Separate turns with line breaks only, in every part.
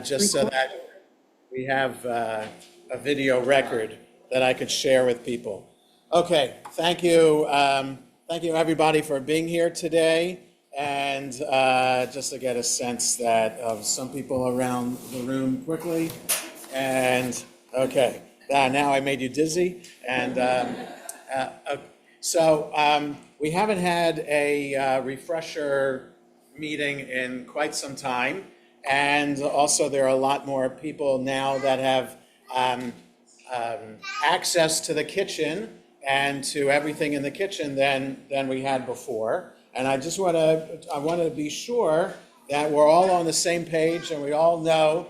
just so that we have a video record that I could share with people. Okay, thank you. Thank you, everybody, for being here today. And just to get a sense that of some people around the room quickly. And okay, now I made you dizzy. And we haven't had a refresher meeting in quite some time. And also there are a lot more people now that have access to the kitchen and to everything in the kitchen than we had before. And I just want to be sure that we're all on the same page and we all know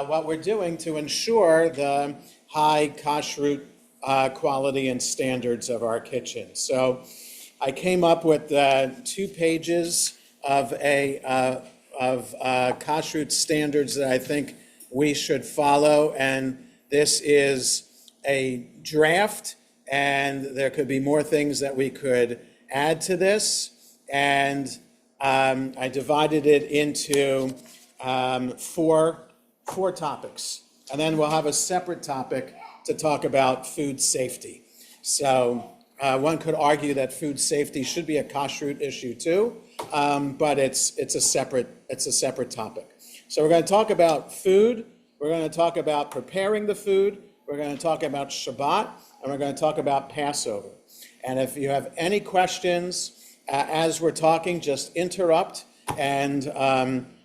what we're doing to ensure the high kashrut quality and standards of our kitchen. So I came up with 2 pages of kashrut standards that I think we should follow, and this is a draft, and there could be more things that we could add to this. And I divided it into 4 topics, and then we'll have a separate topic to talk about food safety. So one could argue that food safety should be a kashrut issue too, but it's a separate topic. So we're going to talk about food. We're going to talk about preparing the food. We're going to talk about Shabbat, and we're going to talk about Passover. And if you have any questions as we're talking, just interrupt, and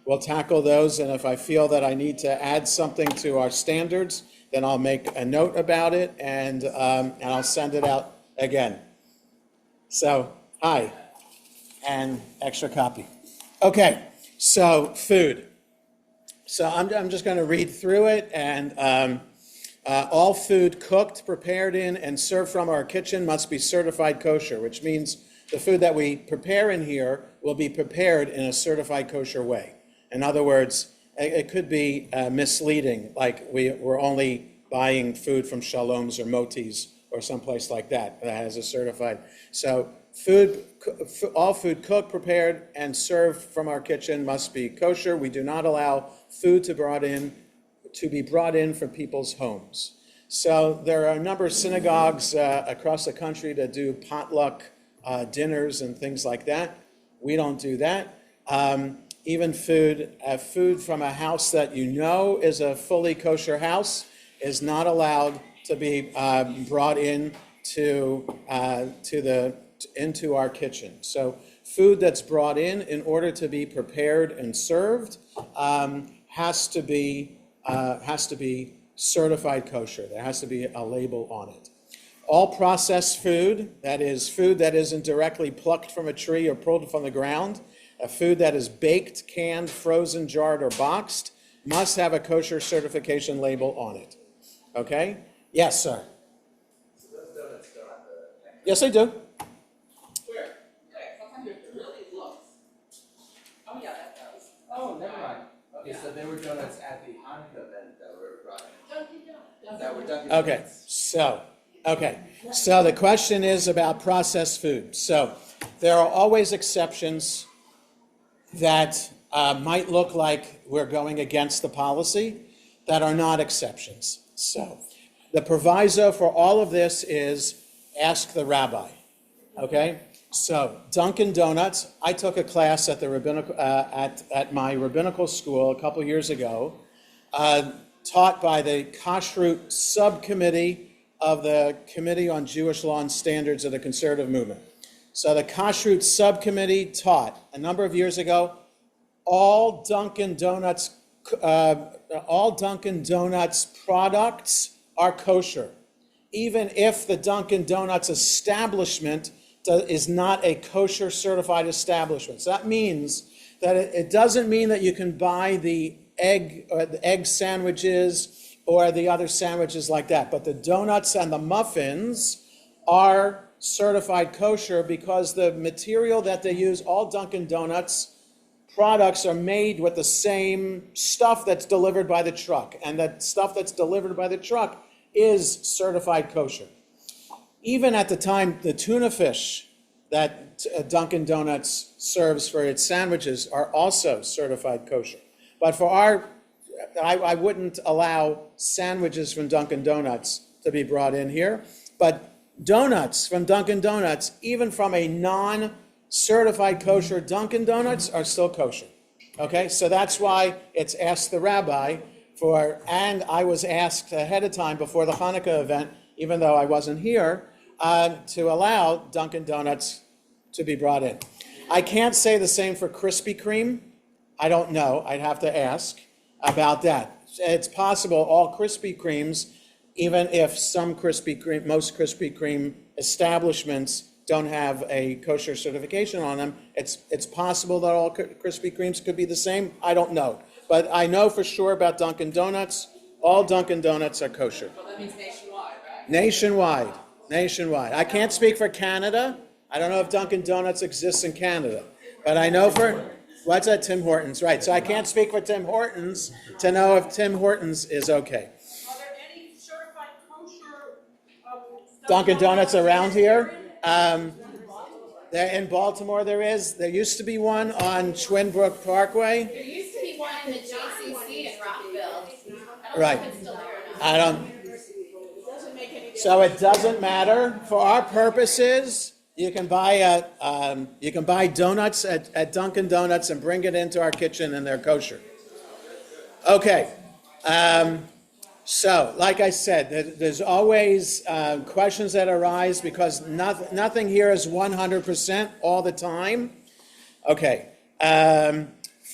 we'll tackle those. And if I feel that I need to add something to our standards, then I'll make a note about it, and I'll send it out again. So, hi, and extra copy. Okay, so food. So I'm just going to read through it, and all food cooked, prepared in, and served from our kitchen must be certified kosher, which means the food that we prepare in here will be prepared in a certified kosher way. In other words, it could be misleading, like we're only buying food from Shalom's or Moti's or someplace like that has a certified. So all food cooked, prepared, and served from our kitchen must be kosher. We do not allow food to be brought in from people's homes. So there are a number of synagogues across the country that do potluck dinners and things like that. We don't do that. Even food from a house that you know is a fully kosher house is not allowed to be brought into our kitchen. So food that's brought in order to be prepared and served has to be certified kosher. There has to be a label on it. All processed food, that is food that isn't directly plucked from a tree or pulled from the ground, a food that is baked, canned, frozen, jarred, or boxed, must have a kosher certification label on it. Okay? Yes, sir.
So those donuts don't have the...
Yes, they do.
Where? Yeah, sometimes it really looks. Oh, yeah, that does. Oh, never mind. Okay, so there were donuts at the Hanukkah event that were brought in. Dunkin' Donuts. That were Dunkin' Donuts.
Okay, so the question is about processed food. So there are always exceptions that might look like we're going against the policy that are not exceptions. So the proviso for all of this is ask the rabbi, okay? So Dunkin' Donuts, I took a class at the rabbinical, at my rabbinical school a couple years ago, taught by the Kashrut subcommittee of the Committee on Jewish Law and Standards of the Conservative Movement. So the Kashrut subcommittee taught a number of years ago, all Dunkin' Donuts products are kosher, even if the Dunkin' Donuts establishment is not a kosher certified establishment. So that means that it doesn't mean that you can buy the egg sandwiches or the other sandwiches like that. But the donuts and the muffins are certified kosher because the material that they use, all Dunkin' Donuts products are made with the same stuff that's delivered by the truck. And that stuff that's delivered by the truck is certified kosher. Even at the time, the tuna fish that Dunkin' Donuts serves for its sandwiches are also certified kosher. But for our I wouldn't allow sandwiches from Dunkin' Donuts to be brought in here, but donuts from Dunkin' Donuts, even from a non-certified kosher Dunkin' Donuts, are still kosher. Okay, so that's why it's asked the rabbi for, and I was asked ahead of time before the Hanukkah event, even though I wasn't here, to allow Dunkin' Donuts to be brought in. I can't say the same for Krispy Kreme. I don't know. I'd have to ask about that. It's possible all Krispy Kremes, even if some Krispy Kreme, most Krispy Kreme establishments don't have a kosher certification on them, it's possible that all Krispy Kremes could be the same. I don't know. But I know for sure about Dunkin' Donuts. All Dunkin' Donuts are kosher.
Well, that means nationwide, right?
Nationwide. I can't speak for Canada. I don't know if Dunkin' Donuts exists in Canada. But I know for, what's that, Tim Hortons, right. So I can't speak for Tim Hortons to know if Tim Hortons is okay.
Are there any certified kosher
Dunkin' Donuts around here? There in Baltimore there is. There used to be one on Twinbrook Parkway.
There used to be one in the JCC in Rockville.
Right.
If it's still there or not.
I don't. So it doesn't matter. For our purposes, you can buy donuts at Dunkin' Donuts and bring it into our kitchen, and they're kosher. Okay. So, like I said, there's always questions that arise because nothing here is 100% all the time. Okay.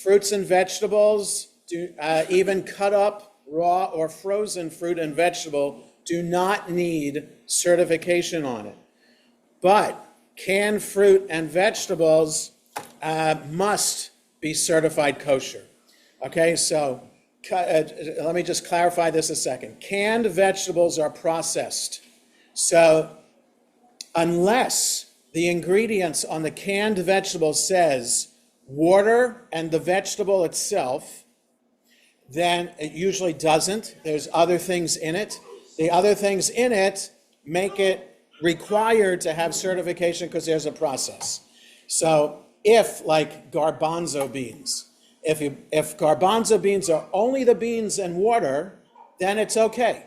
Fruits and vegetables, even cut up, raw, or frozen fruit and vegetable do not need certification on it. But canned fruit and vegetables must be certified kosher. Okay, so let me just clarify this a second. Canned vegetables are processed. So unless the ingredients on the canned vegetable says water and the vegetable itself, then it usually doesn't. There's other things in it. The other things in it make it required to have certification because there's a process. So if, like garbanzo beans, if garbanzo beans are only the beans and water, then it's okay.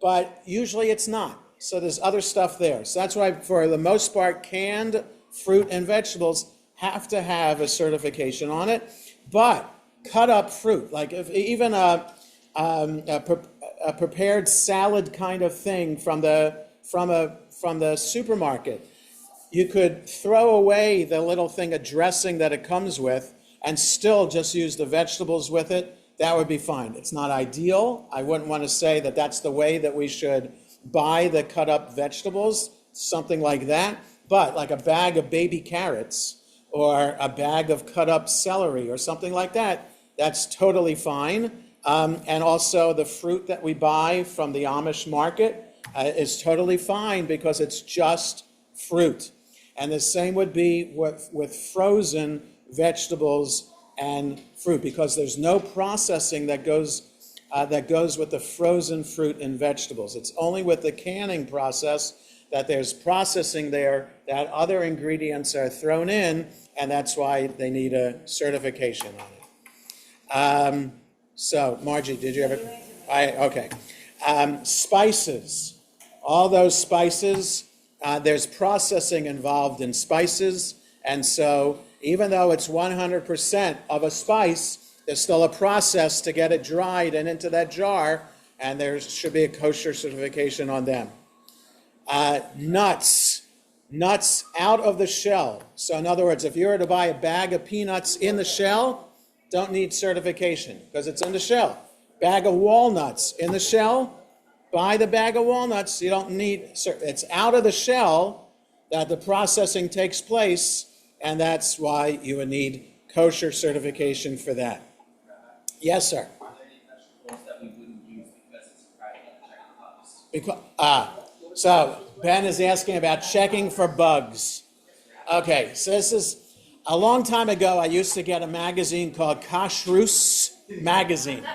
But usually it's not. So there's other stuff there. So that's why, for the most part, canned fruit and vegetables have to have a certification on it. But cut up fruit, like if even a prepared salad kind of thing from the supermarket, you could throw away the little thing of dressing that it comes with and still just use the vegetables with it. That would be fine. It's not ideal. I wouldn't want to say that that's the way that we should buy the cut up vegetables, something like that. But like a bag of baby carrots or a bag of cut up celery or something like that, that's totally fine. And also the fruit that we buy from the Amish market is totally fine because it's just fruit. And the same would be with frozen vegetables and fruit, because there's no processing that goes with the frozen fruit and vegetables. It's only with the canning process that there's processing there, that other ingredients are thrown in, and that's why they need a certification on it. So, Margie, did you ever? Okay. Spices. All those spices, there's processing involved in spices, and so even though it's 100% of a spice, there's still a process to get it dried and into that jar, and there should be a kosher certification on them. Nuts out of the shell. So in other words, if you were to buy a bag of peanuts in the shell, don't need certification because it's in the shell. Bag of walnuts in the shell, buy the bag of walnuts. You don't need, it's out of the shell that the processing takes place, and that's why you would need kosher certification for that. Yes, sir.
Are there any vegetables that we wouldn't use because it's required to check the box?
So Ben is asking about checking for bugs. Okay, so this is, a long time ago, I used to get a magazine called Kashrut magazine.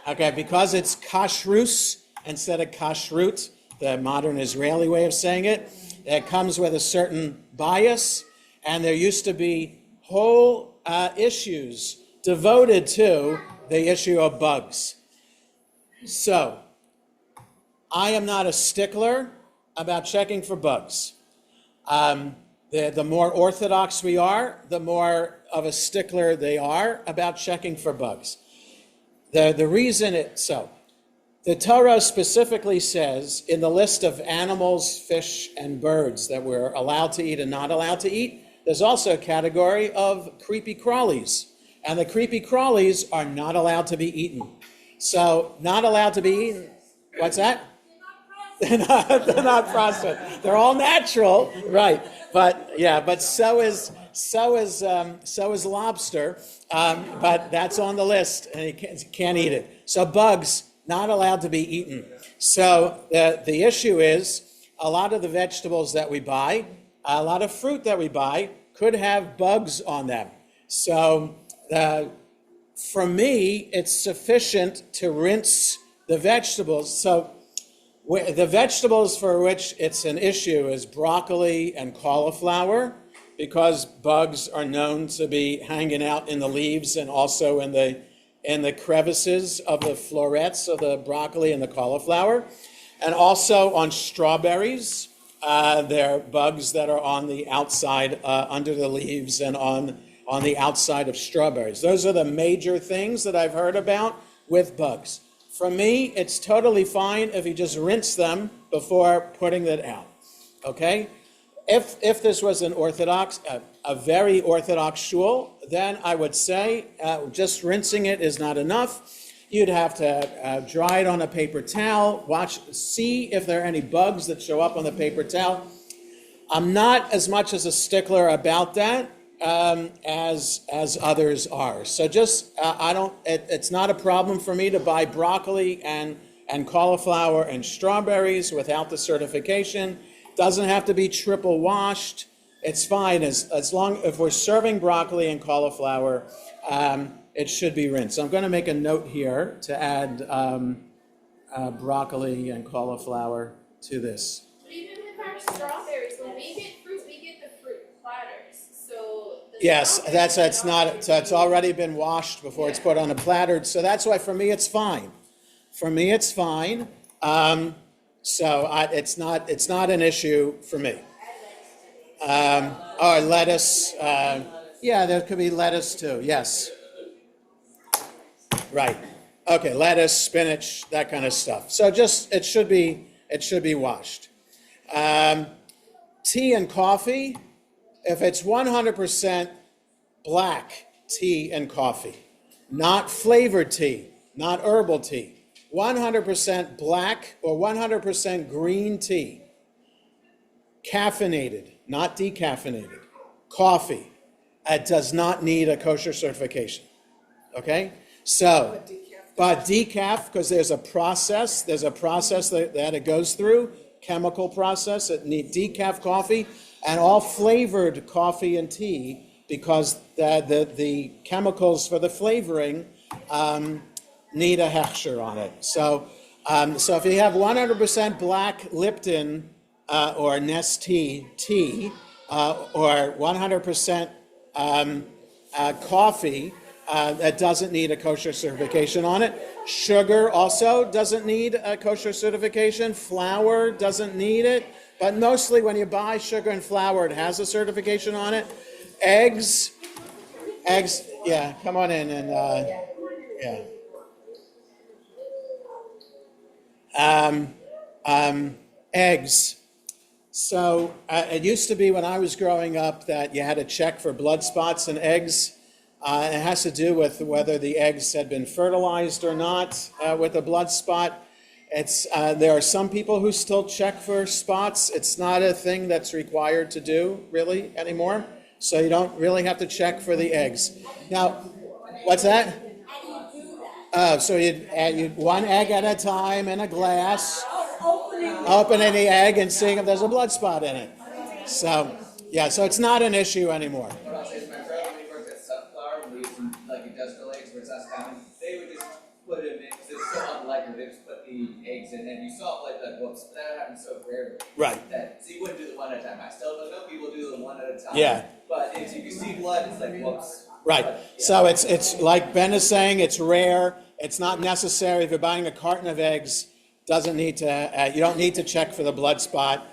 Okay, because it's Kashrut instead of Kashrut, the modern Israeli way of saying it, it comes with a certain bias, and there used to be whole issues devoted to the issue of bugs. So, I am not a stickler about checking for bugs. The more orthodox we are, the more of a stickler they are about checking for bugs. The reason the Torah specifically says in the list of animals, fish, and birds that we're allowed to eat and not allowed to eat, there's also a category of creepy crawlies. And the creepy crawlies are not allowed to be eaten. So, not allowed to be eaten. What's that? They're not processed. They're all natural, right? But so is lobster. But that's on the list, and you can't eat it. So bugs not allowed to be eaten. So the issue is a lot of the vegetables that we buy, a lot of fruit that we buy could have bugs on them. So for me, it's sufficient to rinse the vegetables. So the vegetables for which it's an issue is broccoli and cauliflower, because bugs are known to be hanging out in the leaves and also in the crevices of the florets of the broccoli and the cauliflower. And also on strawberries, there are bugs that are on the outside, under the leaves and on the outside of strawberries. Those are the major things that I've heard about with bugs. For me, it's totally fine if you just rinse them before putting it out, okay? If this was a very orthodox shul, then I would say just rinsing it is not enough. You'd have to dry it on a paper towel, see if there are any bugs that show up on the paper towel. I'm not as much as a stickler about that as others are. So just it's not a problem for me to buy broccoli and cauliflower and strawberries without the certification. Doesn't have to be triple washed. It's fine as long if we're serving broccoli and cauliflower, it should be rinsed. So I'm going to make a note here to add broccoli and cauliflower to this.
Even with our strawberries, when we get fruit, we get the fruit platters. So
Yes, that's not, so it's already been washed before it's put on a platter. So that's why for me it's fine. For me it's fine. It's not an issue for me. Or lettuce. Yeah, there could be lettuce too. Yes. Right. Okay, lettuce, spinach, that kind of stuff. So just it should be washed. Tea and coffee. If it's 100% black tea and coffee, not flavored tea, not herbal tea, 100% black or 100% green tea, caffeinated, not decaffeinated, coffee, it does not need a kosher certification. Okay? So, but decaf, because there's a process that it goes through, chemical process, it needs decaf coffee, and all flavored coffee and tea, because the chemicals for the flavoring need a hechsher on it. So if you have 100% black Lipton or Nestea tea, or 100% coffee, that doesn't need a kosher certification on it. Sugar also doesn't need a kosher certification. Flour doesn't need it. But mostly when you buy sugar and flour, it has a certification on it. Eggs, yeah, come on in and, yeah. Eggs. So it used to be when I was growing up that you had to check for blood spots in eggs. It has to do with whether the eggs had been fertilized or not with a blood spot. There are some people who still check for spots. It's not a thing that's required to do really anymore. So you don't really have to check for the eggs. Now, what's that? So you'd add one egg at a time in a glass, opening the egg and seeing if there's a blood spot in it. So, yeah, so it's not an issue anymore.
What I'll say is my brother, when he worked at Sunflower, when we used to, like industrial eggs where it's not common, they would just put them in, because it's so unlikely, they just put the eggs in, and you saw like whoops, but that happens so rarely.
Right.
So you wouldn't do the one at a time. I still know people do the one at a time.
Yeah.
But if you see blood, it's like whoops.
Right.
But, yeah.
So it's like Ben is saying, it's rare. It's not necessary. If you're buying a carton of eggs, you don't need to check for the blood spot.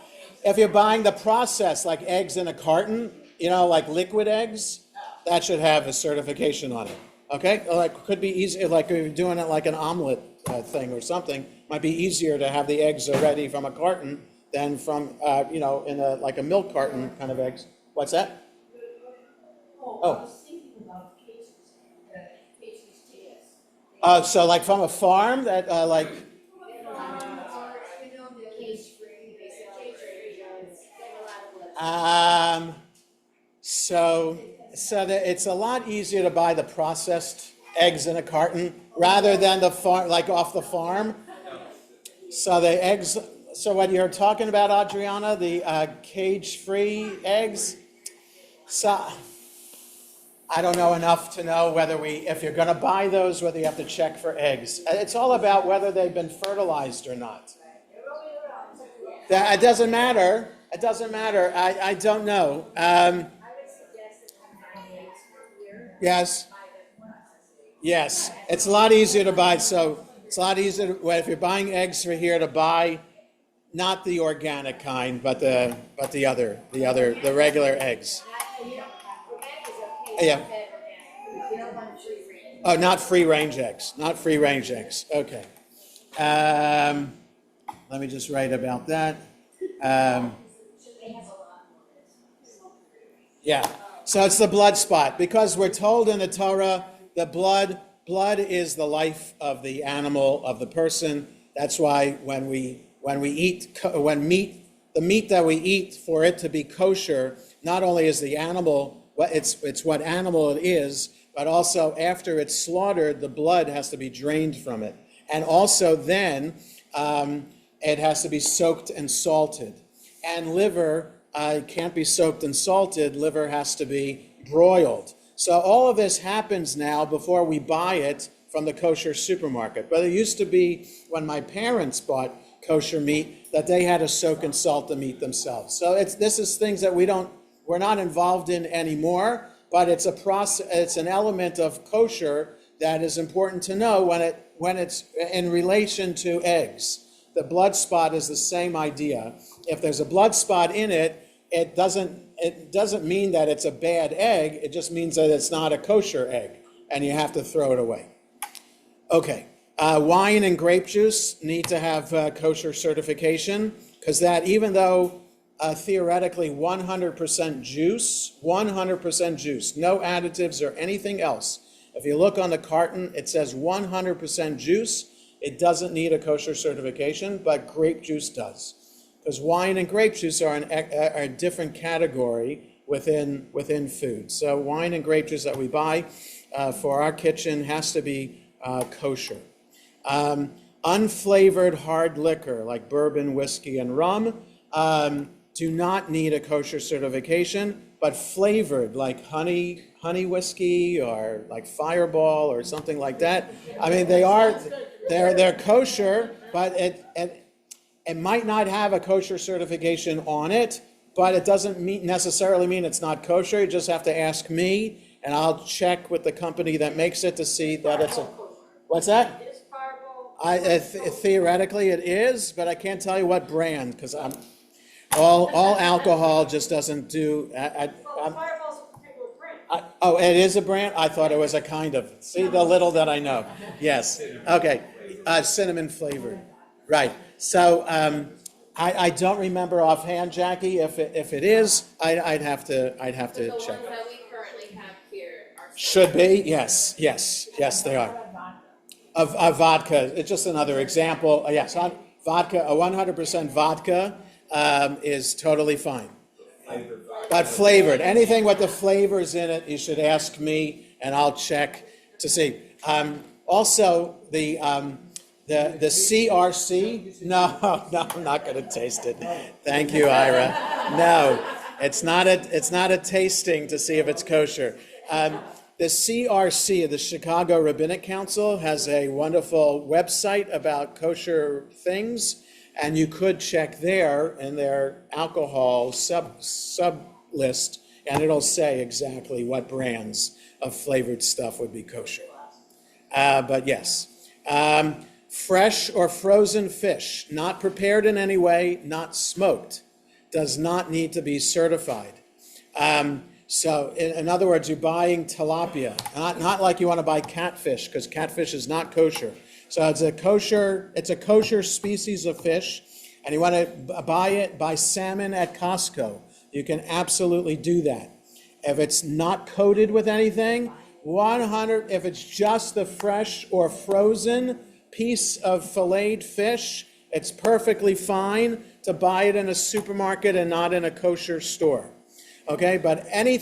If you're buying the process, like eggs in a carton, like liquid eggs, that should have a certification on it. Okay? Like, could be easy, like if you're doing it like an omelet thing or something, might be easier to have the eggs already from a carton than from, in like a milk carton kind of eggs. What's that?
I was thinking about cases, KCTS.
So like from a farm that like, so that it's a lot easier to buy the processed eggs in a carton rather than the farm, like off the farm. So the eggs, so what you're talking about, Adriana, the cage-free eggs, so I don't know enough to know if you're going to buy those, whether you have to check for eggs. It's all about whether they've been fertilized or not. It doesn't matter. It doesn't matter. I don't know. Yes. Yes. It's a lot easier to buy. So it's a lot easier if you're buying eggs for here to buy not the organic kind, but the regular eggs. Yeah. Oh, not free range eggs. Not free range eggs. Okay. Let me just write about that. Yeah. So it's the blood spot, because we're told in the Torah the blood is the life of the animal, of the person. That's why when we eat the meat that we eat, for it to be kosher, not only is the animal it's what animal it is, but also after it's slaughtered, the blood has to be drained from it, and also then it has to be soaked and salted. And liver can't be soaked and salted. Liver has to be broiled. So all of this happens now before we buy it from the kosher supermarket. But it used to be when my parents bought kosher meat that they had to soak and salt the meat themselves. So this is things that we're not involved in anymore. But it's a process. It's an element of kosher that is important to know when it's in relation to eggs. The blood spot is the same idea. If there's a blood spot in it, it doesn't mean that it's a bad egg. It just means that it's not a kosher egg, and you have to throw it away. Okay, wine and grape juice need to have kosher certification, because that, even though theoretically 100% juice, no additives or anything else. If you look on the carton, it says 100% juice. It doesn't need a kosher certification, but grape juice does. Because wine and grape juice are a different category within food. So wine and grape juice that we buy for our kitchen has to be kosher. Unflavored hard liquor like bourbon, whiskey, and rum do not need a kosher certification, but flavored like honey whiskey or like Fireball or something like that. I mean, they're kosher, but it might not have a kosher certification on it, but it doesn't necessarily mean it's not kosher. You just have to ask me, and I'll check with the company that makes it to see that it's a. What's that?
Is Fireball?
Theoretically, it is, but I can't tell you what brand, because all alcohol just doesn't do.
Fireball's a particular brand.
It is a brand? I thought it was a kind of. See, the little that I know. Yes. Okay. Cinnamon flavored. Right. So I don't remember offhand, Jackie. If it is, I'd have to check.
The ones that we currently have here are.
Should be. Yes, they are. Of vodka. It's just another example. Yes, vodka. A 100% vodka is totally fine. But flavored, anything with the flavors in it, you should ask me, and I'll check to see. Also, the CRC. No, I'm not going to taste it. Thank you, Ira. No, it's not a tasting to see if it's kosher. The CRC, the Chicago Rabbinic Council, has a wonderful website about kosher things, and you could check there in their alcohol sub list, and it'll say exactly what brands of flavored stuff would be kosher. But yes. Fresh or frozen fish, not prepared in any way, not smoked, does not need to be certified. So in other words, you're buying tilapia, not like you want to buy catfish, because catfish is not kosher. So it's a kosher species of fish, and you want to buy salmon at Costco. You can absolutely do that. If it's not coated with anything, if it's just the fresh or frozen piece of filleted fish, it's perfectly fine to buy it in a supermarket and not in a kosher store. Okay, but any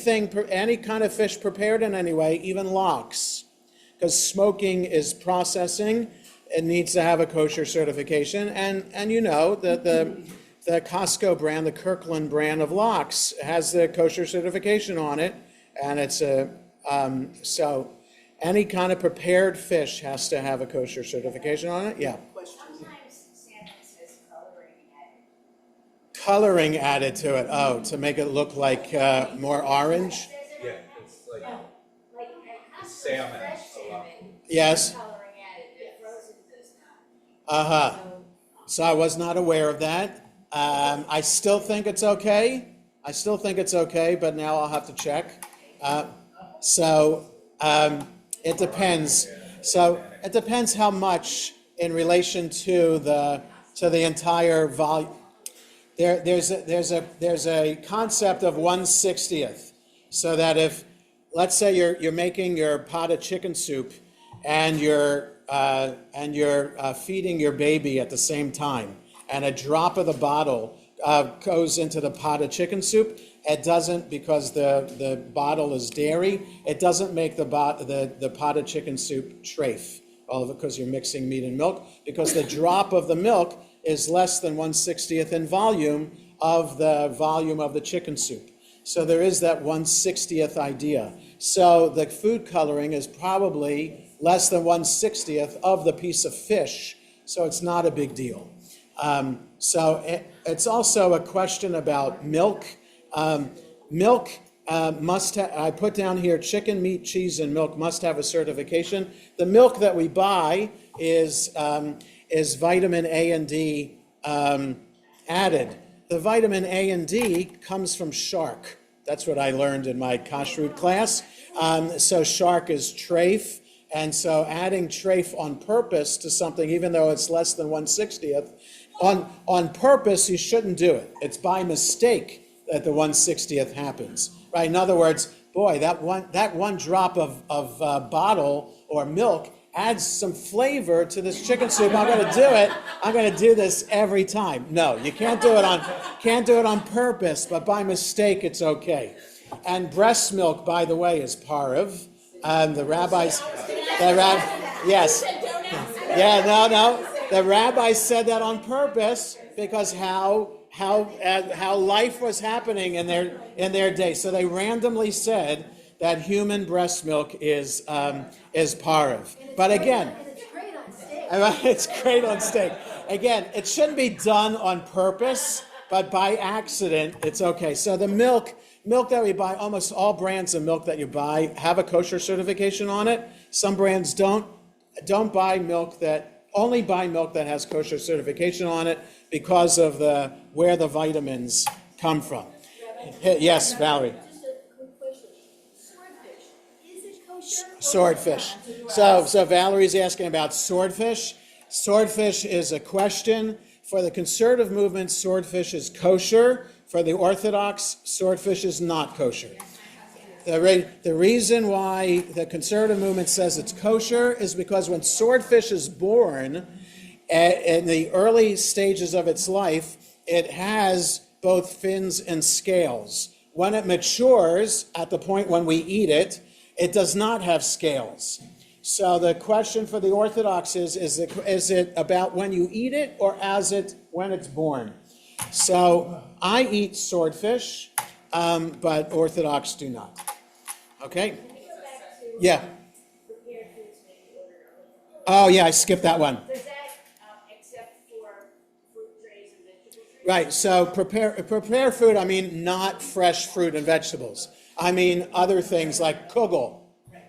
kind of fish prepared in any way, even lox, because smoking is processing, it needs to have a kosher certification. And you know that the Costco brand, the Kirkland brand of lox, has the kosher certification on it, and it's so any kind of prepared fish has to have a kosher certification on it. Yeah.
Sometimes salmon says coloring added.
Coloring added to it. Oh, to make it look like more orange.
Yeah, it's like
Like at Costco,
salmon.
fresh salmon.
Yes.
Coloring added, but frozen does not.
Uh-huh. So I was not aware of that. I still think it's okay. But now I'll have to check. It depends. So it depends how much in relation to the entire volume. There's a concept of 1/60th, so that if, let's say you're making your pot of chicken soup, and you're feeding your baby at the same time, and a drop of the bottle goes into the pot of chicken soup, it doesn't, because the bottle is dairy, it doesn't make the pot of chicken soup treif, all of it, because you're mixing meat and milk, because the drop of the milk is less than 1/60th in volume of the chicken soup. So there is that 1/60th idea. So the food coloring is probably less than 1/60th of the piece of fish, so it's not a big deal. It's also a question about milk. Milk must have, I put down here, chicken, meat, cheese, and milk must have a certification. The milk that we buy is vitamin A and D added. The vitamin A and D comes from shark. That's what I learned in my Kashrut class. So shark is treif, and so adding treif on purpose to something, even though it's less than 1/60th, on purpose, you shouldn't do it. It's by mistake that the 1/60th happens, right? In other words, boy, that one drop of bottle or milk adds some flavor to this chicken soup. I'm going to do it. I'm going to do this every time. No, you can't do it on purpose, but by mistake, it's okay. And breast milk, by the way, is parv. Yes. Yeah, no. The rabbis said that on purpose because how life was happening in their day. So they randomly said that human breast milk is parv. But again, it's great on steak. Again, it shouldn't be done on purpose, but by accident, it's okay. So the milk that we buy, almost all brands of milk that you buy have a kosher certification on it. Some brands don't buy milk only buy milk that has kosher certification on it because of where the vitamins come from. Yes, Valerie.
Just a quick question. Swordfish, is it kosher?
Swordfish. So Valerie's asking about swordfish. Swordfish is a question. For the conservative movement, swordfish is kosher. For the Orthodox, swordfish is not kosher. The reason why the conservative movement says it's kosher is because when swordfish is born, in the early stages of its life, it has both fins and scales. When it matures, at the point when we eat it, it does not have scales. So the question for the Orthodox is it about when you eat it or when it's born? So I eat swordfish, but Orthodox do not. Okay?
Can we go back to
Yeah.
prepared foods may be ordered early?
Oh, yeah, I skipped that one.
Does that except for fruit trays and vegetable trays?
Right, so prepare food, I mean not fresh fruit and vegetables. I mean other things like kugel.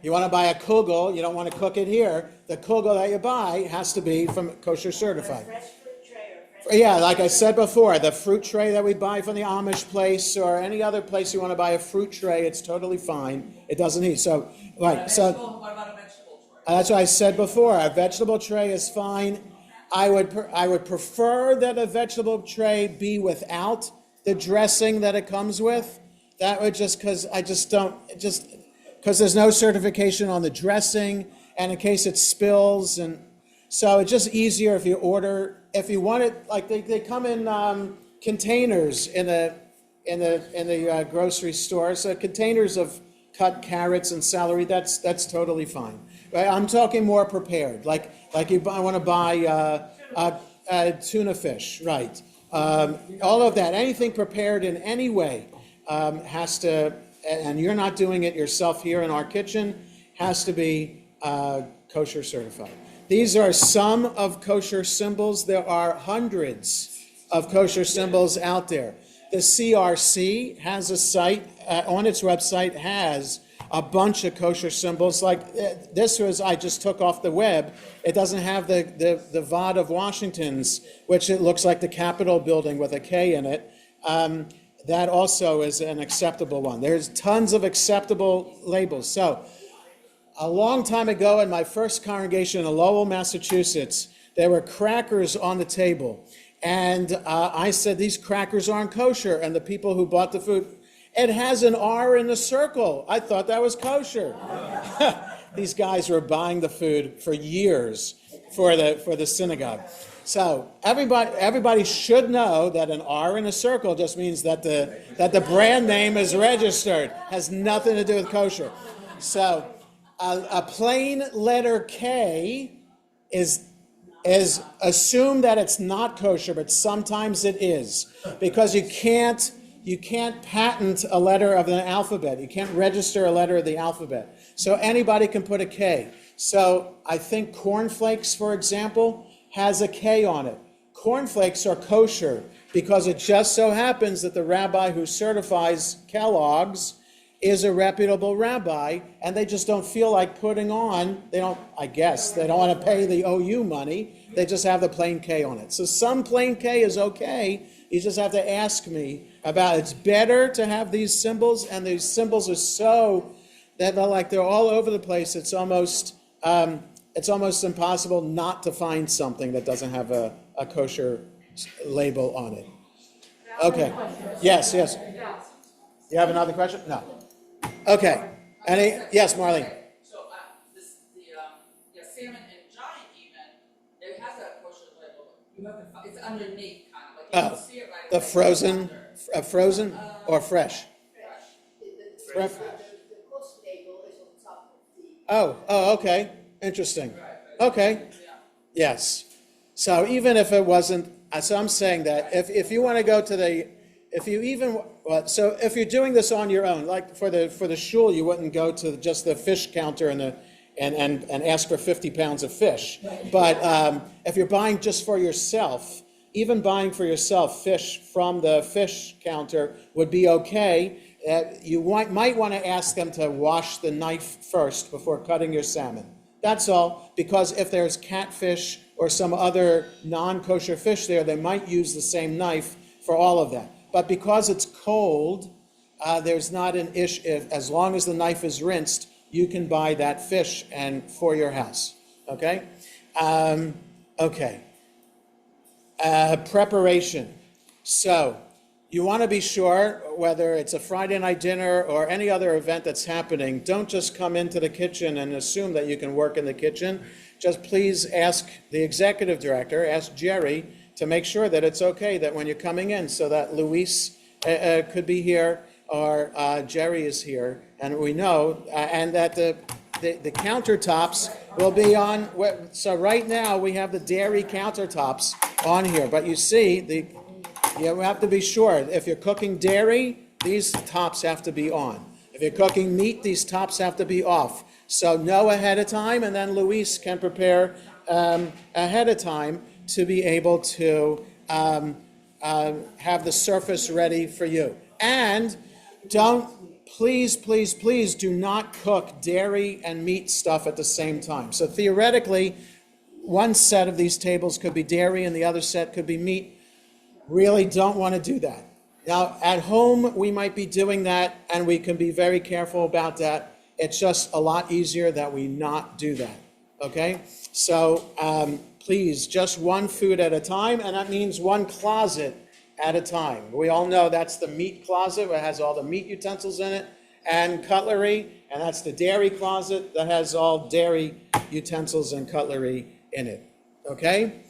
You want to buy a kugel, you don't want to cook it here. The kugel that you buy has to be from kosher certified.
Fresh fruit tray or fresh.
Yeah, like I said before, the fruit tray that we buy from the Amish place or any other place you want to buy a fruit tray, it's totally fine. It doesn't need, so, right, so.
What about a vegetable tray?
That's what I said before. A vegetable tray is fine. I would prefer that a vegetable tray be without the dressing that it comes with. That would just because because there's no certification on the dressing, and in case it spills, and so it's just easier if you want it like they come in containers in the grocery store. So containers of cut carrots and celery. That's totally fine. Right? I'm talking more prepared, like I want to buy tuna fish, right? All of that, anything prepared in any way has to, and you're not doing it yourself here in our kitchen, has to be kosher certified. These are some of kosher symbols. There are hundreds of kosher symbols out there. The CRC has a site on its website, has a bunch of kosher symbols. Like this I just took off the web. It doesn't have the VOD of Washington's, which it looks like the Capitol building with a K in it. That also is an acceptable one. There's tons of acceptable labels. So a long time ago in my first congregation in Lowell, Massachusetts, there were crackers on the table. And I said, these crackers aren't kosher. And the people who bought the food, it has an R in the circle. I thought that was kosher. These guys were buying the food for years for the synagogue. So everybody should know that an R in a circle just means that the brand name is registered. Has nothing to do with kosher. So a plain letter K is assume that it's not kosher, but sometimes it is, because you can't patent a letter of the alphabet. You can't register a letter of the alphabet. So anybody can put a K. So I think cornflakes, for example, has a K on it. Cornflakes are kosher because it just so happens that the rabbi who certifies Kellogg's is a reputable rabbi, and they just don't feel like putting on, they don't want to pay the OU money, they just have the plain K on it. So some plain K is okay, you just have to ask me about it. It's better to have these symbols, and these symbols are so, that they're all over the place, it's almost impossible not to find something that doesn't have a kosher label on it. Okay, yes. You have another question? No. Okay. Yes, Marlene.
So salmon and giant even, it has a kosher label. You have to, it's underneath kind of like you don't see it right
The
away.
frozen or fresh?
The kosher label is on top of the.
Oh, okay. Interesting. Okay. Yes. So even if it wasn't, so I'm saying that if you want to go to if you're doing this on your own, like for the shul, you wouldn't go to just the fish counter and ask for 50 pounds of fish. But if you're buying just for yourself, even buying for yourself fish from the fish counter would be okay. You might want to ask them to wash the knife first before cutting your salmon. That's all, because if there's catfish or some other non-kosher fish there, they might use the same knife for all of that. But because it's cold, there's not an issue. As long as the knife is rinsed, you can buy that fish and for your house. Okay? Okay. Preparation. So you want to be sure, whether it's a Friday night dinner or any other event that's happening, don't just come into the kitchen and assume that you can work in the kitchen. Just please ask the executive director, ask Jerry, to make sure that it's okay that when you're coming in, so that Luis could be here or Jerry is here, and we know, and that the countertops will be on. So right now we have the dairy countertops on here, but you see, you have to be sure. If you're cooking dairy, these tops have to be on. If you're cooking meat, these tops have to be off. So know ahead of time, and then Luis can prepare ahead of time to be able to have the surface ready for you. And please do not cook dairy and meat stuff at the same time. So theoretically, one set of these tables could be dairy and the other set could be meat. Really don't want to do that. Now, at home, we might be doing that, and we can be very careful about that. It's just a lot easier that we not do that, okay? So please, just one food at a time, and that means one closet at a time. We all know that's the meat closet, that has all the meat utensils in it and cutlery, and that's the dairy closet that has all dairy utensils and cutlery in it, okay?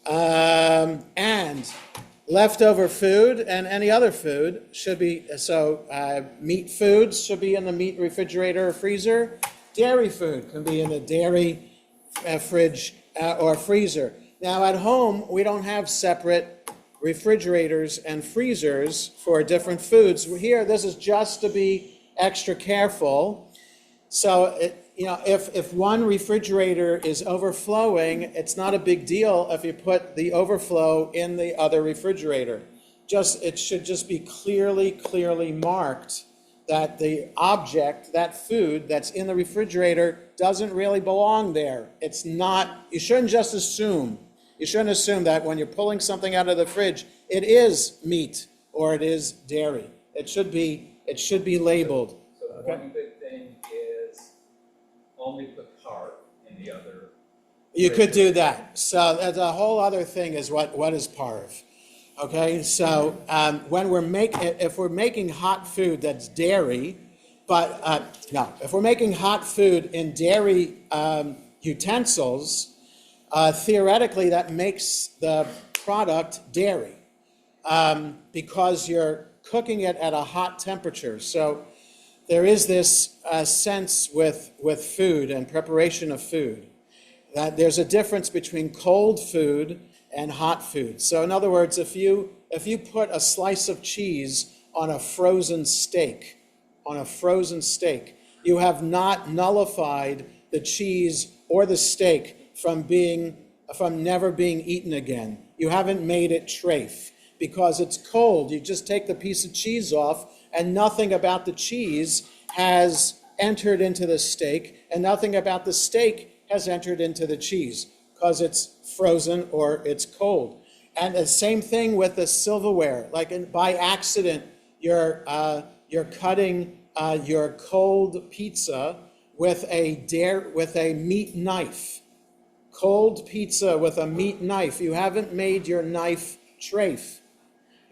And leftover food and any other food should be, meat foods should be in the meat refrigerator or freezer. Dairy food can be in the dairy fridge or freezer. Now at home, we don't have separate refrigerators and freezers for different foods. Here, this is just to be extra careful. So, if one refrigerator is overflowing, it's not a big deal if you put the overflow in the other refrigerator. It should just be clearly marked that the object, that food that's in the refrigerator doesn't really belong there. It's not, you shouldn't just assume. You shouldn't assume that when you're pulling something out of the fridge, it is meat or it is dairy. It should be labeled.
So one big thing is only put parve in the other.
You could do that. So that's a whole other thing is what is parve. Okay, so if we're making hot food that's dairy, if we're making hot food in dairy utensils, theoretically, that makes the product dairy because you're cooking it at a hot temperature. So there is this sense with food and preparation of food that there's a difference between cold food and hot food. So in other words, if you put a slice of cheese on a frozen steak, you have not nullified the cheese or the steak from never being eaten again. You haven't made it treif because it's cold. You just take the piece of cheese off and nothing about the cheese has entered into the steak and nothing about the steak has entered into the cheese because it's frozen or it's cold. And the same thing with the silverware. Like by accident, you're cutting your cold pizza with a meat knife. Cold pizza with a meat knife. You haven't made your knife treif.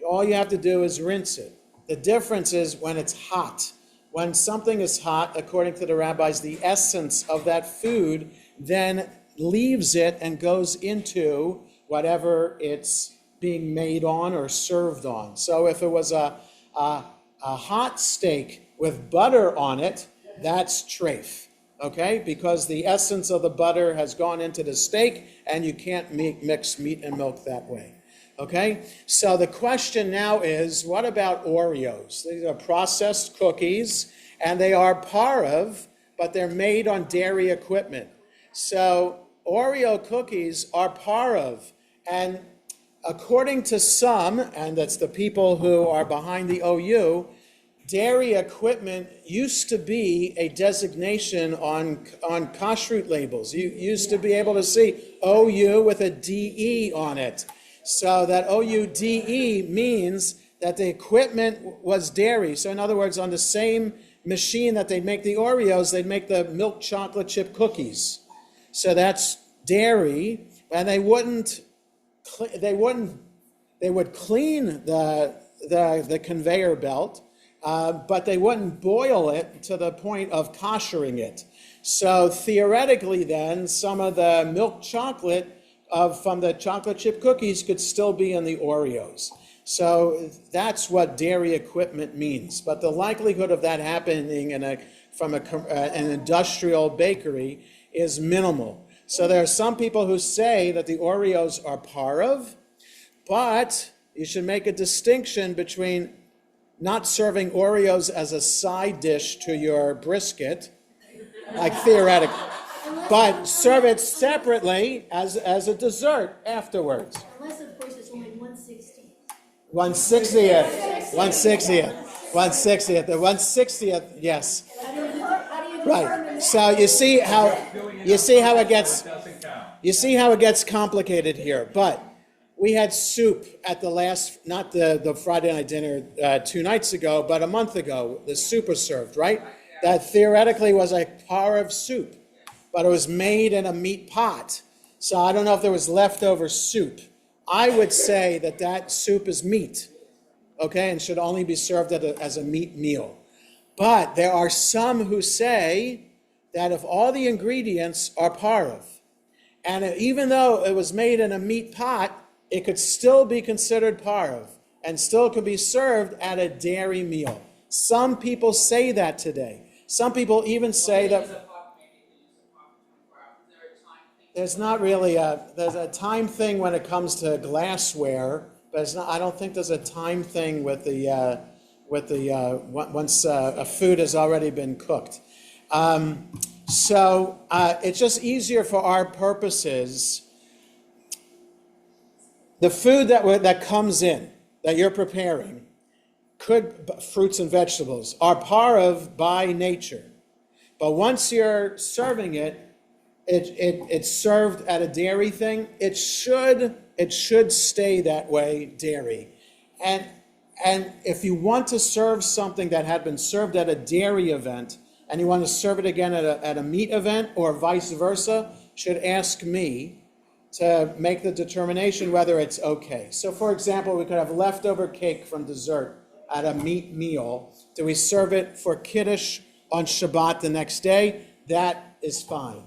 All you have to do is rinse it. The difference is when it's hot. When something is hot, according to the rabbis, the essence of that food then leaves it and goes into whatever it's being made on or served on. So if it was a hot steak with butter on it, that's treif. Okay, because the essence of the butter has gone into the steak and you can't mix meat and milk that way. Okay, so the question now is, what about Oreos? These are processed cookies and they are parve, but they're made on dairy equipment. So Oreo cookies are parve, and according to some, and that's the people who are behind the OU, dairy equipment used to be a designation on Kashrut labels. You used to be able to see OU with a DE on it. So that OUDE means that the equipment was dairy. So in other words, on the same machine that they make the Oreos, they'd make the milk chocolate chip cookies. So that's dairy, and they would clean the conveyor belt, but they wouldn't boil it to the point of koshering it. So theoretically then, some of the milk chocolate from the chocolate chip cookies could still be in the Oreos. So that's what dairy equipment means. But the likelihood of that happening from an industrial bakery is minimal. So there are some people who say that the Oreos are parve, but you should make a distinction between not serving Oreos as a side dish to your brisket, like theoretically, but serve it separately as a dessert afterwards.
Unless, of course, it's only 1/16.
1/60th. 1/60th, the 1/60th, yes.
How do you determine
Right.
that?
So you see how it gets,
Doesn't count.
you see how it gets complicated here. But we had soup at the last, not the Friday night dinner 2 nights ago, but a month ago. The soup was served, right? That theoretically was a par of soup, but it was made in a meat pot. So I don't know if there was leftover soup. I would say that soup is meat, okay, and should only be served as a meat meal. But there are some who say that if all the ingredients are parov, and even though it was made in a meat pot, it could still be considered parov and still could be served at a dairy meal. Some people say that today. Some people even say that there's not really there's a time thing when it comes to glassware, but it's not. I don't think there's a time thing with the once a food has already been cooked. So it's just easier for our purposes. The food that comes in, that you're preparing, fruits and vegetables, are parov by nature. But once you're serving it, it's served at a dairy thing. It should stay that way, dairy. And if you want to serve something that had been served at a dairy event, and you want to serve it again at a meat event, or vice versa, should ask me to make the determination whether it's okay. So for example, we could have leftover cake from dessert at a meat meal. Do we serve it for Kiddush on Shabbat the next day? That is fine.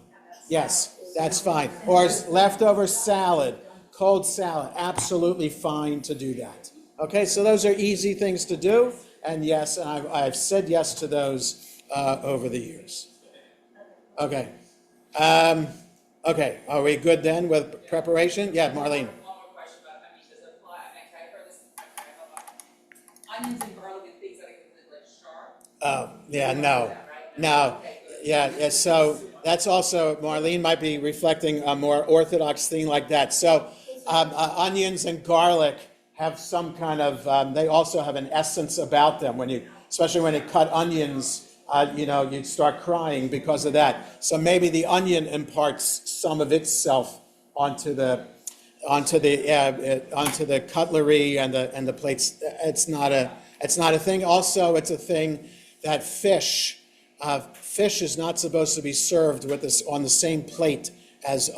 Yes, that's fine. Or leftover salad, cold salad, absolutely fine to do that. Okay, so those are easy things to do, and yes, and I've said yes to those over the years. Okay. Okay, are we good then with preparation? Yeah, Marlene.
One more question about onions. Does it apply? I heard this. Onions and garlic and things that are considered like sharp.
Oh, yeah, no. Yeah, so that's also, Marlene might be reflecting a more orthodox thing like that. So onions and garlic have some kind of, they also have an essence about them. Especially when you cut onions, you'd start crying because of that. So maybe the onion imparts some of itself onto the cutlery and the plates. It's not a thing. Also, it's a thing that fish is not supposed to be served with this on the same plate as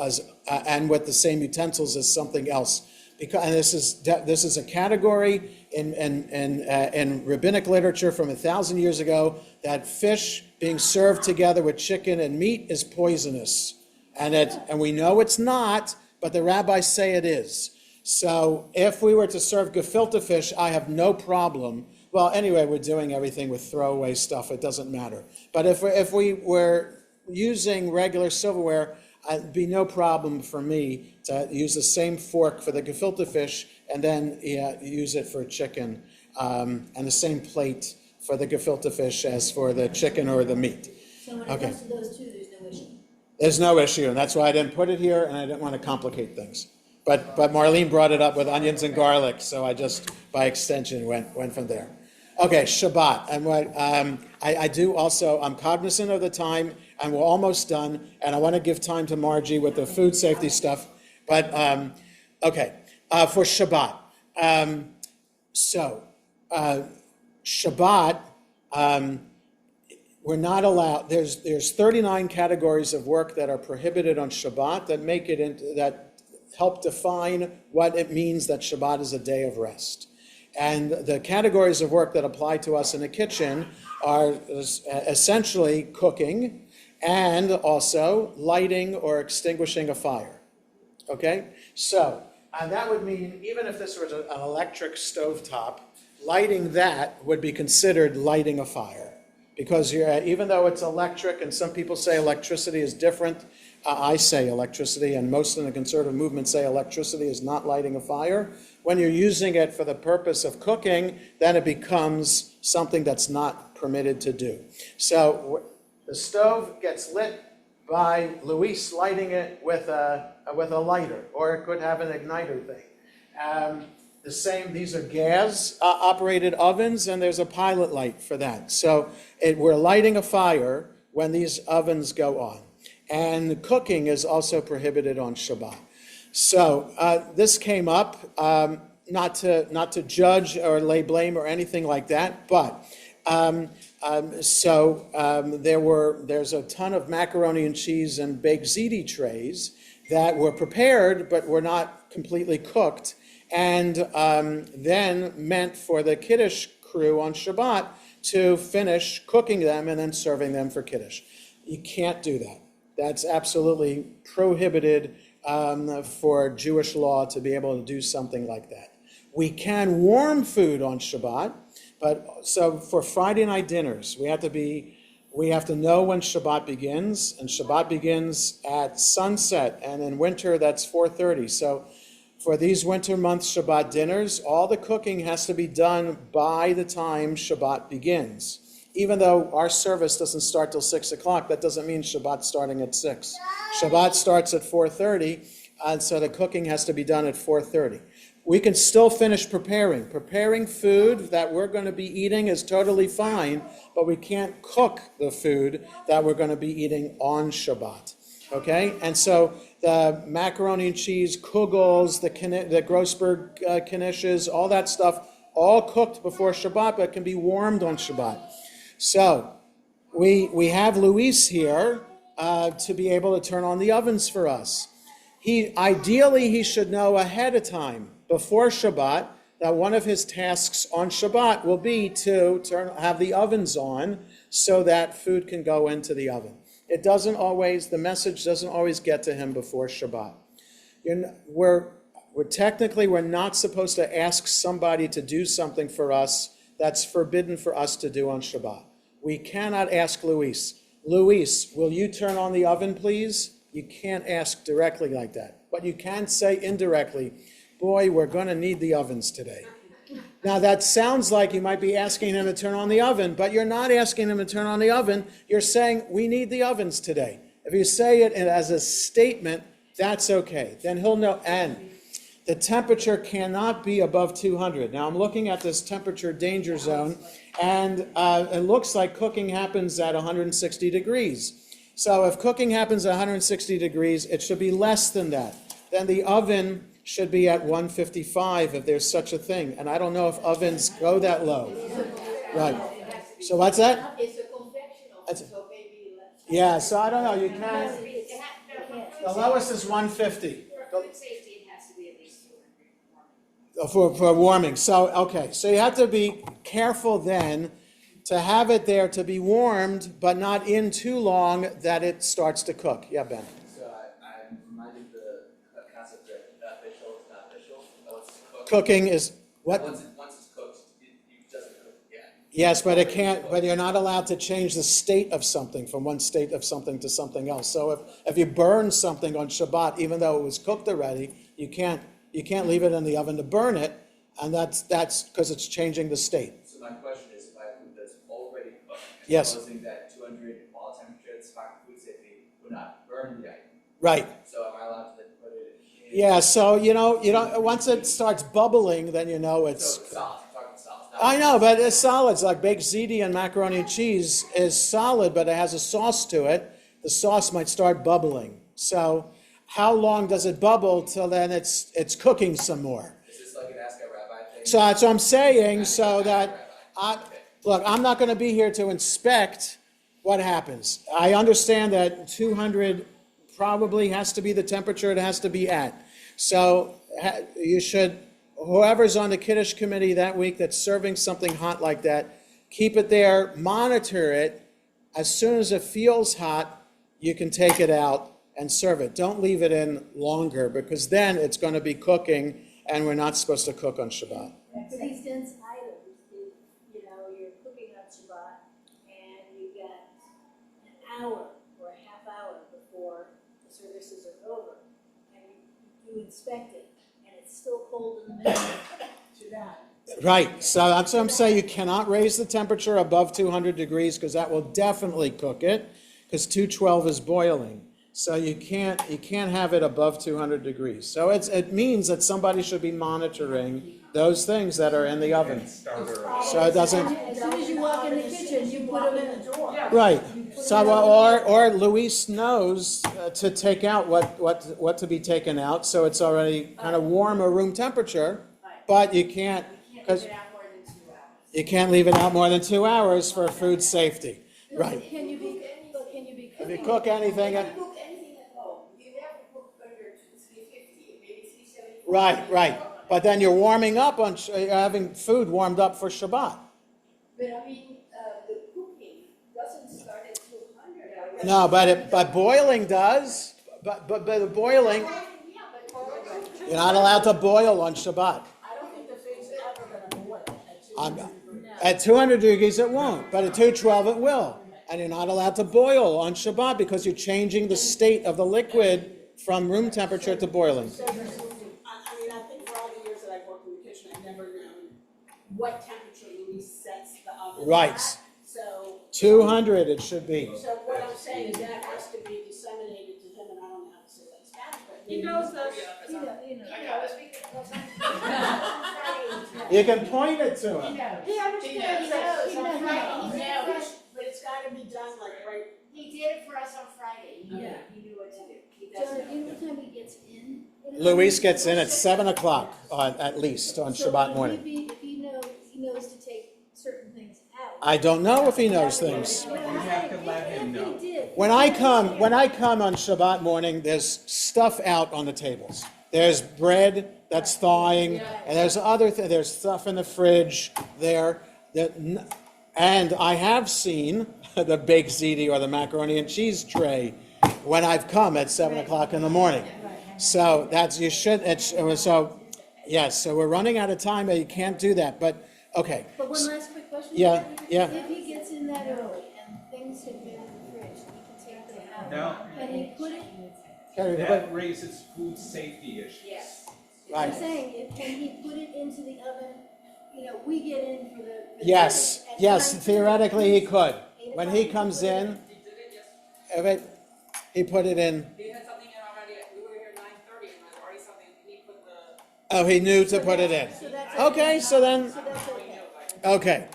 and with the same utensils as something else. Because, and this is a category in rabbinic literature from 1,000 years ago, that fish being served together with chicken and meat is poisonous, and we know it's not, but the rabbis say it is. So if we were to serve gefilte fish, I have no problem. Well, anyway, we're doing everything with throwaway stuff. It doesn't matter. But if we were using regular silverware, it'd be no problem for me to use the same fork for the gefilte fish and then use it for chicken, and the same plate for the gefilte fish as for the chicken or the meat.
So when it
Okay.
comes to those two, there's no issue.
There's no issue, and that's why I didn't put it here, and I didn't want to complicate things. But Marlene brought it up with onions and garlic, so I just, by extension, went from there. Okay, Shabbat. And what I do also, I'm cognizant of the time, and we're almost done, and I want to give time to Margie with the food safety stuff. But, okay, for Shabbat. Shabbat, we're not allowed, there's 39 categories of work that are prohibited on Shabbat that help define what it means that Shabbat is a day of rest. And the categories of work that apply to us in the kitchen are essentially cooking and also lighting or extinguishing a fire. Okay? So, and that would mean even if this was an electric stovetop, lighting that would be considered lighting a fire. Because even though it's electric, and some people say electricity is different, I say electricity, and most in the conservative movement say electricity is not lighting a fire. When you're using it for the purpose of cooking, then it becomes something that's not permitted to do. So the stove gets lit by Luis lighting it with a lighter, or it could have an igniter thing. The same, these are gas operated ovens, and there's a pilot light for that. So we're lighting a fire when these ovens go on. And cooking is also prohibited on Shabbat. So this came up, not to judge or lay blame or anything like that, but there's a ton of macaroni and cheese and baked ziti trays that were prepared but were not completely cooked, and then meant for the Kiddush crew on Shabbat to finish cooking them and then serving them for Kiddush. You can't do that. That's absolutely prohibited for Jewish law to be able to do something like that. We can warm food on Shabbat, but so for Friday night dinners, we have to know when Shabbat begins, and Shabbat begins at sunset, and in winter that's 4:30. So for these winter month Shabbat dinners, all the cooking has to be done by the time Shabbat begins. Even though our service doesn't start till 6 o'clock, that doesn't mean Shabbat's starting at 6. Shabbat starts at 4:30, and so the cooking has to be done at 4:30. We can still finish preparing. Preparing food that we're going to be eating is totally fine, but we can't cook the food that we're going to be eating on Shabbat. Okay? And so the macaroni and cheese, kugels, the Grossberg knishes, all that stuff, all cooked before Shabbat, but can be warmed on Shabbat. So we have Luis here to be able to turn on the ovens for us. Ideally, he should know ahead of time, before Shabbat, that one of his tasks on Shabbat will be to have the ovens on so that food can go into the oven. The message doesn't always get to him before Shabbat. We're not supposed to ask somebody to do something for us that's forbidden for us to do on Shabbat. We cannot ask Luis, will you turn on the oven, please? You can't ask directly like that, but you can say indirectly, boy, we're going to need the ovens today. Now, that sounds like you might be asking him to turn on the oven, but you're not asking him to turn on the oven. You're saying, we need the ovens today. If you say it as a statement, that's okay. Then he'll know. And the temperature cannot be above 200. Now, I'm looking at this temperature danger zone, and it looks like cooking happens at 160 degrees. So if cooking happens at 160 degrees, it should be less than that. Then the oven should be at 155 if there's such a thing. And I don't know if ovens go that low. Right. So what's that?
It's a convection oven, so maybe less.
Yeah, so I don't know. You can. The lowest is 150.
For food safety, it has to be at least 200 warming.
For warming. So, okay. So you have to be careful then to have it there to be warmed, but not in too long that it starts to cook. Yeah, Ben.
So I'm reminded the concept that official is not official. Once it's cooked.
Cooking is what?
Once it's cooked, it doesn't cook yet.
Yes, but it can't. But you're not allowed to change the state of something from one state of something to something else. So if you burn something on Shabbat, even though it was cooked already, you can't leave it in the oven to burn it, and that's because it's changing the state.
So my question is, if I have food that's already cooked, and
Yes.
supposing that 200 wall temperature, it's fine for food safety, would not burn the item.
Right.
So am I allowed to then put it in?
Yeah. So you know once it starts bubbling, then you know it's.
So it's solids, I'm talking solids. not
I know, but it's solids like baked ziti and macaroni and cheese is solid, but it has a sauce to it. The sauce might start bubbling. So how long does it bubble till then it's cooking some more?
Is this like an Ask a Rabbi thing?
So that's what I'm saying, so that,
Okay.
look, I'm not going to be here to inspect what happens. I understand that 200 probably has to be the temperature it has to be at. So you should, whoever's on the Kiddush committee that week that's serving something hot like that, keep it there, monitor it. As soon as it feels hot, you can take it out and serve it. Don't leave it in longer, because then it's going to be cooking, and we're not supposed to cook on Shabbat.
For these dense items, if, you're cooking on Shabbat and you've got an hour or a half hour before the services are over, and you inspect it, and it's still cold in the middle, too bad.
Right, so that's what I'm saying. You cannot raise the temperature above 200 degrees, because that will definitely cook it, because 212 is boiling. So you can't have it above 200 degrees. So it means that somebody should be monitoring those things that are in the oven.
Starter.
So it doesn't,
As soon as you walk in the kitchen, you put them in.
right. So, or Luis knows to take out what to be taken out, so it's already kind of warm or room temperature, but you can't, because you can't leave it out more than 2 hours for food safety. Right.
Can you be
If you cook anything,
Cook anything at home, you never cook under 350, maybe 375.
right. But then you're warming up you're having food warmed up for Shabbat.
But I mean, the cooking doesn't start at 200.
No, but boiling does. But the boiling,
Yeah, but
you're not allowed to boil on Shabbat.
I don't think the food's ever gonna boil at 200.
At 200 degrees it won't, but at 212 it will. And you're not allowed to boil on Shabbat because you're changing the state of the liquid from room temperature to boiling.
I mean, I think for all the years that I've worked in the kitchen, I've never known what temperature Louis sets the oven
Right.
at. So,
200 it should be.
so what I'm saying is that has to be disseminated to him, and I don't know how to say that in Spanish, but.
He knows this.
You know.
I got it.
You can point it to him.
He understands that. He knows.
But it's gotta be done like right.
he did it for us on Friday, he
Yeah.
knew what to do. He does
John,
know.
you know what time he gets in?
Luis gets in at 7 o'clock at least on Shabbat morning.
So if he knows to take certain things out.
I don't know if he knows things.
But I'm
You have to
saying,
let him
if
know.
he did.
When I come on Shabbat morning, there's stuff out on the tables. There's bread that's thawing, and there's there's stuff in the fridge there. And I have seen the baked ziti or the macaroni and cheese tray when I've come at 7 o'clock in the morning. So so we're running out of time, and you can't do that, but, okay.
But one last quick question.
Yeah, yeah.
If he gets in that early and things have been in the fridge, he can take them out.
No.
And he put it,
That raises food safety issues.
Yes.
I'm
Right.
saying, can he put it into the oven? We get in for the.
Yes,
service at
yes,
9:30.
theoretically he could. When he
8 o'clock,
comes
put it
in,
He did it yesterday.
he put it in,
He had something in already, we were here 9:30 and there was already something, he put the.
he knew to put it in.
So that's
Okay, so then,
So that's okay.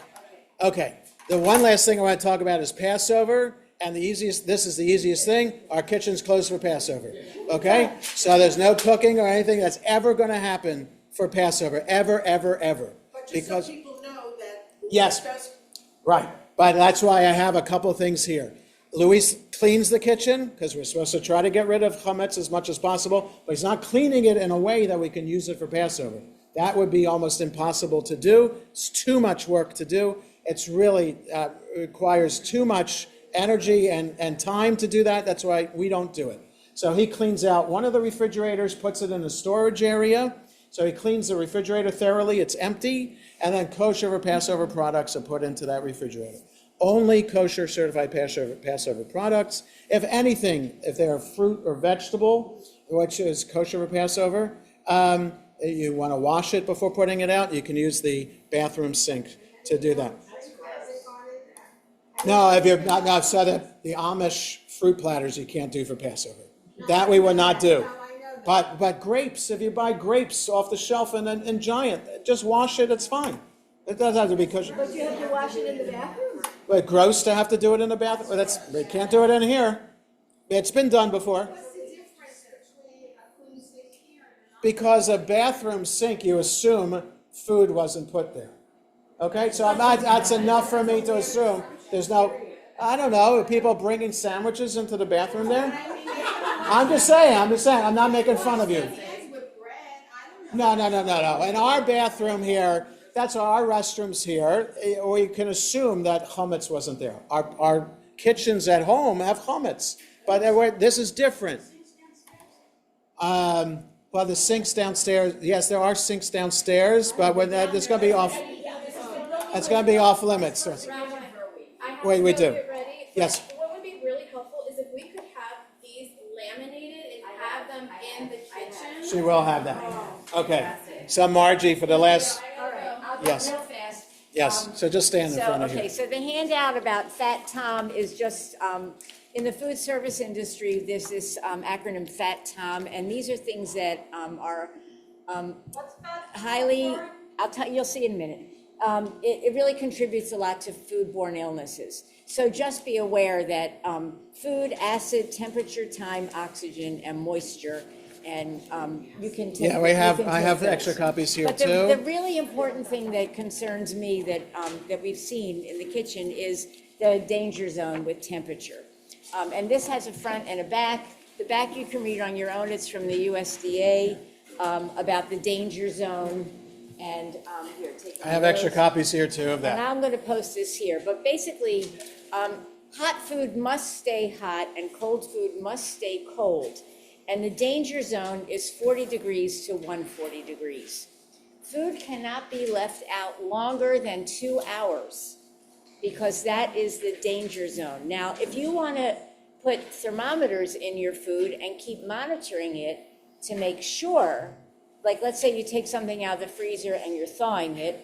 okay. The one last thing I want to talk about is Passover, and this is the easiest thing, our kitchen's closed for Passover, okay? So there's no cooking or anything that's ever going to happen for Passover, ever.
But just so
Because,
people know that.
Yes.
Does
right, but that's why I have a couple things here. Luis cleans the kitchen, because we're supposed to try to get rid of chametz as much as possible, but he's not cleaning it in a way that we can use it for Passover. That would be almost impossible to do. It's too much work to do. It's really requires too much energy and time to do that. That's why we don't do it. So he cleans out one of the refrigerators, puts it in a storage area. So he cleans the refrigerator thoroughly. It's empty. And then kosher or Passover products are put into that refrigerator. Only kosher certified Passover products. If anything, if they are fruit or vegetable, which is kosher or Passover, you want to wash it before putting it out. You can use the bathroom sink to do that. No, if you're not, no, so the Amish fruit platters you can't do for Passover. That we would not do. But grapes, if you buy grapes off the shelf in Giant, just wash it, it's fine. It doesn't have to be kosher.
But you have to wash it in the bathroom?
But gross to have to do it in the bathroom? We can't do it in here. It's been done before.
What's the difference between a clean sink here and
Because a bathroom sink, you assume food wasn't put there. Okay, so that's enough for me to assume there's no, I don't know, are people bringing sandwiches into the bathroom there? I'm just saying, I'm not making fun of you.
with bread? I don't know.
No. In our bathroom here, that's our restrooms here, we can assume that chametz wasn't there. Our kitchens at home have chametz, but this is different. Well, the sinks downstairs, yes, there are sinks downstairs, but when it's going to be off, it's going to be off limits.
I have
Wait,
to
we
go
do.
get ready.
Yes.
But what would be really helpful is if we could have these laminated and have them in the kitchen.
She will have that. Okay. So Margie, for the last,
All right, I'll go
Yes.
real fast.
yes, so just stand in front of
Okay,
you.
so the handout about Fat Tom is just
in the food service industry, there's this acronym FAT-TOM, and these are things that are highly, you'll see in a minute. It really contributes a lot to foodborne illnesses. So just be aware that food, acid, temperature, time, oxygen, and moisture, and you can take.
Yeah, I have extra copies here
But
too.
the really important thing that concerns me that we've seen in the kitchen is the danger zone with temperature. And this has a front and a back. The back you can read on your own. It's from the USDA about the danger zone. And here, take
I have extra copies here too of
and
that.
I'm going to post this here. But basically, hot food must stay hot and cold food must stay cold. And the danger zone is 40 degrees to 140 degrees. Food cannot be left out longer than 2 hours because that is the danger zone. Now, if you want to put thermometers in your food and keep monitoring it to make sure, like let's say you take something out of the freezer and you're thawing it,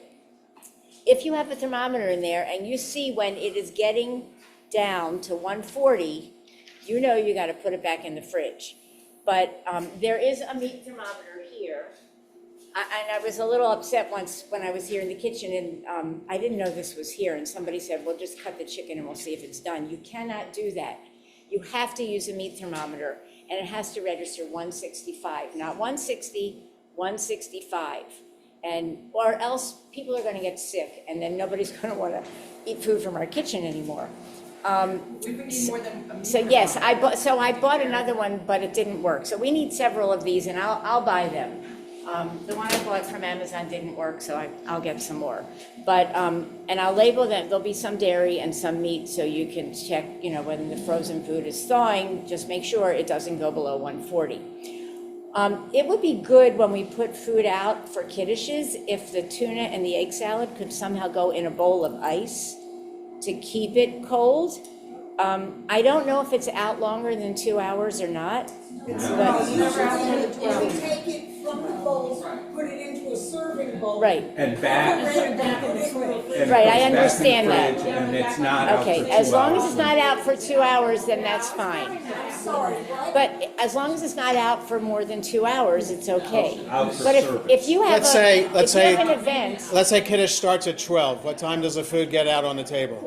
if you have a thermometer in there and you see when it is getting down to 140, you know you got to put it back in the fridge. But there is a meat thermometer here. And I was a little upset once when I was here in the kitchen and I didn't know this was here. And somebody said, well, just cut the chicken and we'll see if it's done. You cannot do that. You have to use a meat thermometer and it has to register 165, not 160, 165. Or else people are going to get sick and then nobody's going to want to eat food from our kitchen anymore.
We would need more than a
So yes, I bought another one, but it didn't work. So we need several of these, and I'll buy them. The one I bought from Amazon didn't work, so I'll get some more. But and I'll label them. There'll be some dairy and some meat, so you can check. When the frozen food is thawing, just make sure it doesn't go below 140. It would be good when we put food out for kiddishes if the tuna and the egg salad could somehow go in a bowl of ice to keep it cold. I don't know if it's out longer than 2 hours or not.
If you take it from the bowl, put it into a serving bowl.
Right,
And back,
Put it back in the fridge.
and
Right,
it
I
goes back in the
understand that.
fridge, and it's not out for
okay,
2
as long as
hours.
it's not out for 2 hours, then that's fine.
Sorry, what?
But as long as it's not out for more than 2 hours, it's okay.
Out for
But
service.
if you have
Let's say
an event,
Let's say Kiddush starts at 12. What time does the food get out on the table?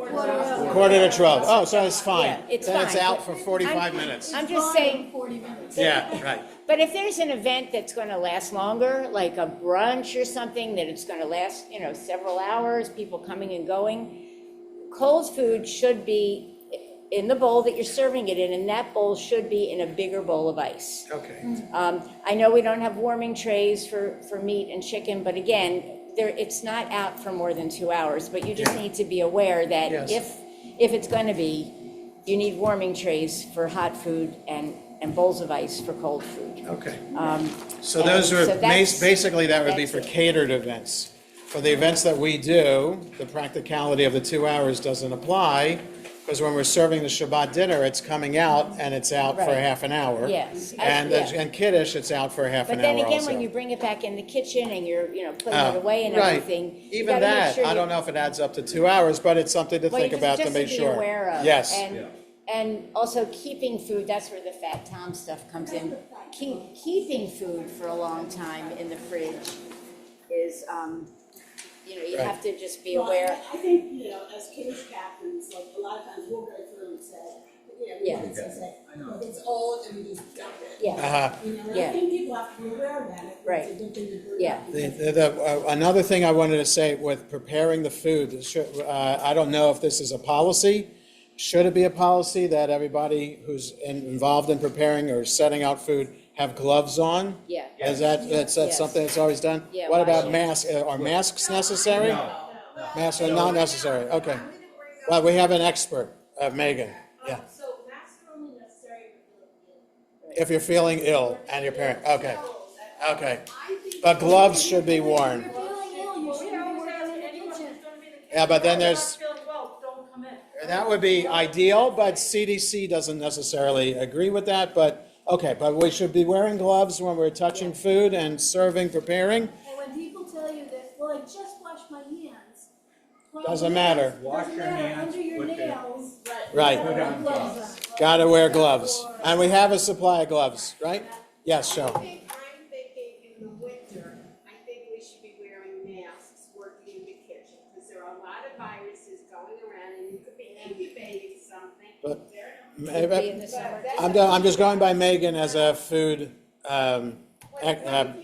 Quarter to 12. Oh, so it's fine.
Yeah, it's
Then it's
fine.
out for 45 minutes.
I'm just saying,
40 minutes.
Yeah, right.
but if there's an event that's going to last longer, like a brunch or something, that it's going to last, several hours, people coming and going, cold food should be in the bowl that you're serving it in, and that bowl should be in a bigger bowl of ice.
Okay.
I know we don't have warming trays for meat and chicken, but again, it's not out for more than 2 hours, but you just need to be aware that
Yes.
if it's going to be, you need warming trays for hot food and bowls of ice for cold food.
Okay. So
and
those are,
so that's-
basically that would be
that's
for
it.
catered events. For the events that we do, the practicality of the 2 hours doesn't apply, because when we're serving the Shabbat dinner, it's coming out and it's out for
Right.
half an hour.
Yes.
And
Yeah.
and Kiddush, it's out for half
But
an
then
hour
again,
also.
when you bring it back in the kitchen and you're, putting it away and
Right.
everything. you
Even
gotta make
that,
sure
I
you-
don't know if it adds up to 2 hours, but it's something to
Well,
think
you
about to
just
make
be
sure.
aware of.
Yes.
And also keeping food, that's where the Fat Tom stuff comes in. Keeping food for a long time in the fridge is, you
Right.
have to just be
Well,
aware.
I think, as Kiddush captains, like, a lot of times we'll go through and say,
Yeah.
we say, look, it's old and we just dump it.
Yeah,
Uh-huh.
And
Yeah.
I think people have to be aware of that.
Right.
It's a good thing to bring
Yeah.
up.
Another thing I wanted to say with preparing the food, I don't know if this is a policy. Should it be a policy that everybody who's involved in preparing or setting out food have gloves on?
yeah.
Is that's
Yes.
something that's always done?
Yeah,
What
wash
about
it.
masks? Are masks necessary?
No.
Masks are not necessary, okay. Well, we have an expert, Megan, yeah.
So masks are only necessary
If you're feeling ill and your parent, okay, okay.
I think.
But gloves should be worn.
If you're feeling ill, you should be working in the kitchen.
Yeah, but then there's,
feeling well, don't come in.
that would be ideal, but CDC doesn't necessarily agree with that, but, okay, but we should be wearing gloves when we're touching food and serving, preparing.
And when people tell you that, well, I just washed my hands. well,
Doesn't matter.
Wash
Doesn't
your
matter,
hands
under your
with the-
nails.
Right.
you
Put
have
on
gloves
gloves.
on.
Gotta wear gloves. And we have a supply of gloves, right? Yes, Shel.
I'm thinking in the winter, I think we should be wearing masks working in the kitchen, because there are a lot of viruses going around, and you could be incubating something.
But
Be in the summer.
I'm just going by Megan as a food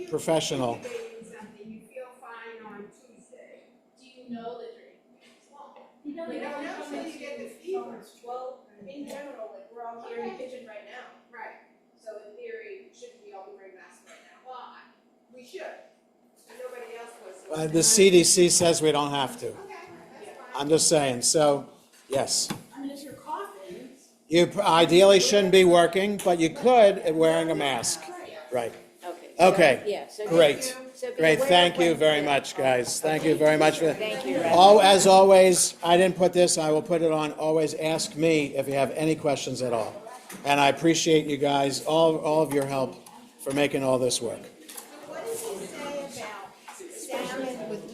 professional.
Incubating something, you feel fine on Tuesday.
Do you know that you're
You know,
You don't know until you get the fever.
Well, in general, like, we're all here in the kitchen right now,
Right,
so in theory, shouldn't we all be wearing masks right now?
well, we should, and nobody else was.
The CDC says we don't have to.
Okay, that's fine.
I'm just saying, so, yes.
I mean, if you're coughing.
You ideally shouldn't be working, but you could wearing a mask. Right.
Okay.
Okay.
Yeah, so.
Great.
so be
Great.
aware
Thank
of
you
when-
very
yeah.
much, guys. Thank you very much for.
Thank you, Ray.
As always, I didn't put this, I will put it on, always ask me if you have any questions at all. And I appreciate you guys, all of your help for making all this work.